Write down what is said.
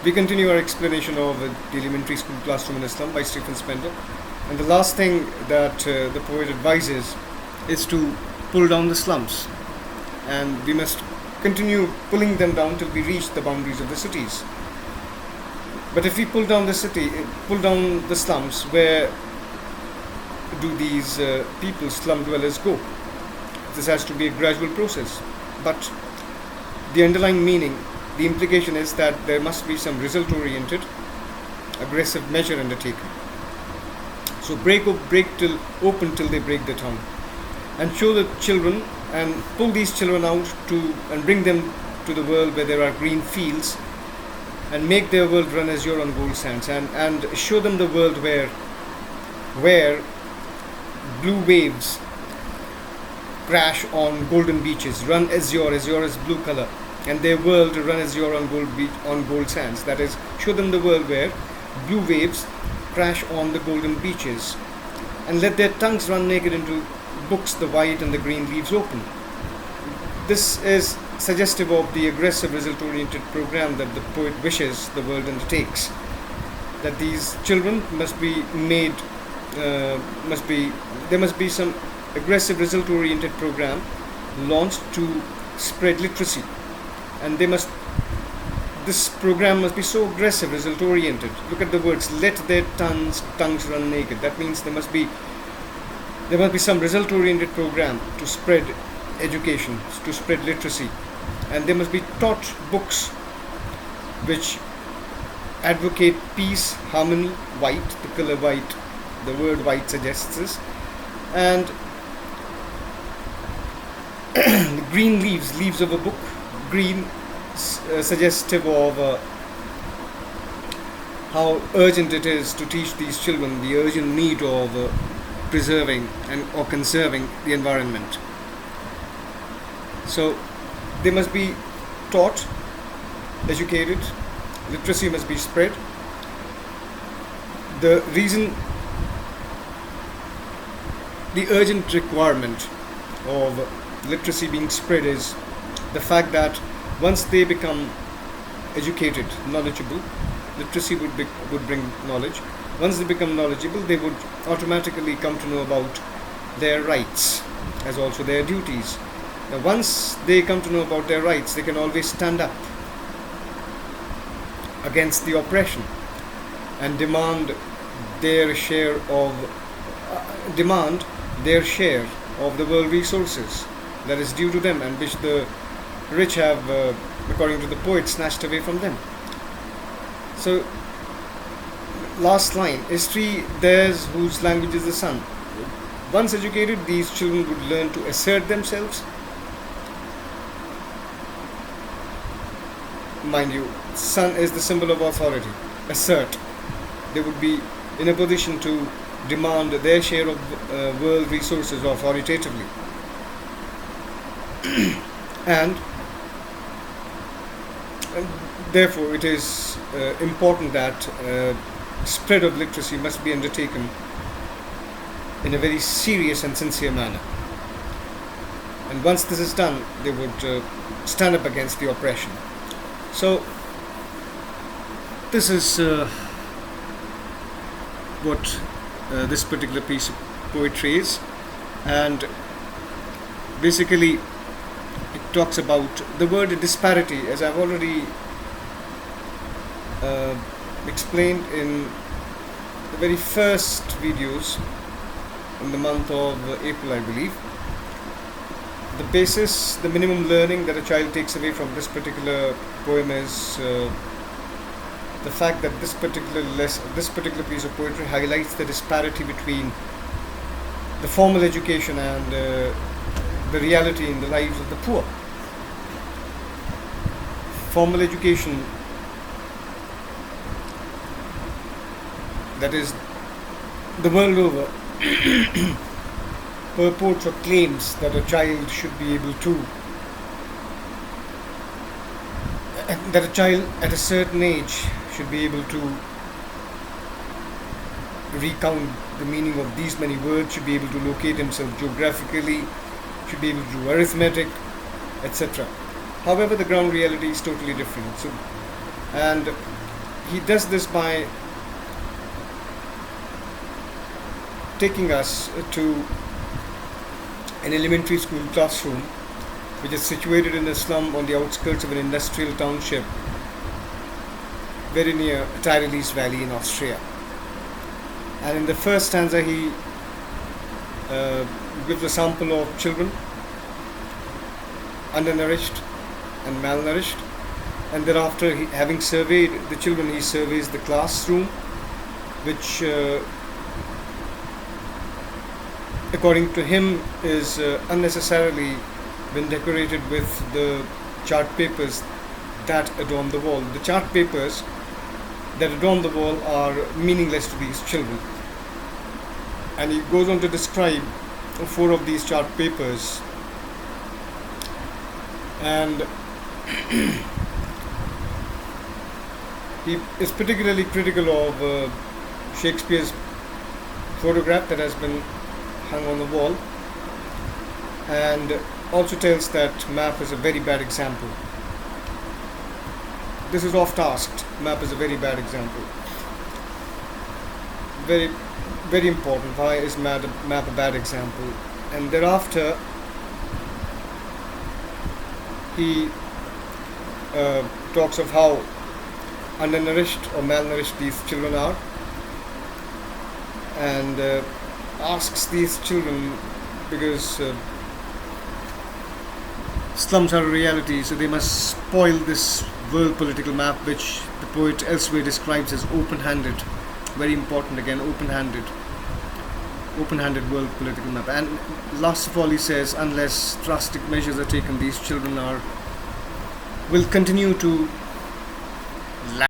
We continue our explanation of the elementary school classroom in a slum by Stephen Spender. And the last thing that the poet advises is to pull down the slums. And we must continue pulling them down till we reach the boundaries of the cities. But if we pull down pull down the slums, where do these people, slum dwellers, go? This has to be a gradual process. But the underlying meaning, the implication is that there must be some result-oriented, aggressive measure undertaken. So break open till they break the tongue, and show the children and pull these children out and bring them to the world where there are green fields, and make their world run azure on gold sands, and show them the world where blue waves crash on golden beaches, run azure is blue color, and their world run azure on gold sands. That is, show them the world where blue waves crash on the golden beaches, and let their tongues run naked into books the white and the green leaves open. This is suggestive of the aggressive result-oriented program that the poet wishes the world undertakes. That these children must be made, there must be some aggressive result-oriented program launched to spread literacy, and this program must be so aggressive, result-oriented. Look at the words, let their tongues run naked. That means there must be some result-oriented program to spread education, to spread literacy, and there must be taught books which advocate peace, harmony, white, the color white, the word white suggests this, and the green leaves of a book, green suggestive of how urgent it is to teach these children the urgent need of preserving or conserving the environment. So they must be taught, educated, literacy must be spread. The urgent requirement of literacy being spread is the fact that once they become educated, knowledgeable, literacy would bring knowledge. Once they become knowledgeable, they would automatically come to know about their rights as also their duties. Now, once they come to know about their rights, they can always stand up against the oppression and demand their share of the world resources that is due to them, and which the rich have, according to the poet, snatched away from them. So, last line, history theirs whose language is the sun. Once educated, these children would learn to assert themselves. Mind you, sun is the symbol of authority. Assert. They would be in a position to demand their share of world resources authoritatively. and therefore it is important that spread of literacy must be undertaken in a very serious and sincere manner. And once this is done, they would stand up against the oppression. So this is what this particular piece of poetry is, and basically it talks about the word disparity, as I've already explained in the very first videos in the month of April, I believe. The minimum learning that a child takes away from this particular poem is the fact that this particular piece of poetry highlights the disparity between the formal education and the reality in the lives of the poor. Formal education, that is, the world over, purports or claims that a child should be able to, that a child at a certain age should be able to recount the meaning of these many words, should be able to locate himself geographically, should be able to do arithmetic, etc. However, the ground reality is totally different. And he does this by taking us to an elementary school classroom which is situated in a slum on the outskirts of an industrial township very near Tyrolese Valley in Austria. And in the first stanza, he gives a sample of children, undernourished and malnourished, and thereafter, having surveyed the children, he surveys the classroom, which, according to him, is unnecessarily been decorated with the chart papers that adorn the wall. The chart papers that adorn the wall are meaningless to these children. And he goes on to describe 4 of these chart papers, and he is particularly critical of Shakespeare's photograph that has been hung on the wall, and also tells that map is a very bad example. This is oft asked. Map is a very bad example. Very, very important. Why is map a bad example? And thereafter, he talks of how undernourished or malnourished these children are, and asks these children, because slums are a reality, so they must spoil this world political map, which the poet elsewhere describes as open-handed. Very important again, open-handed world political map. And last of all, he says, unless drastic measures are taken, these children will continue to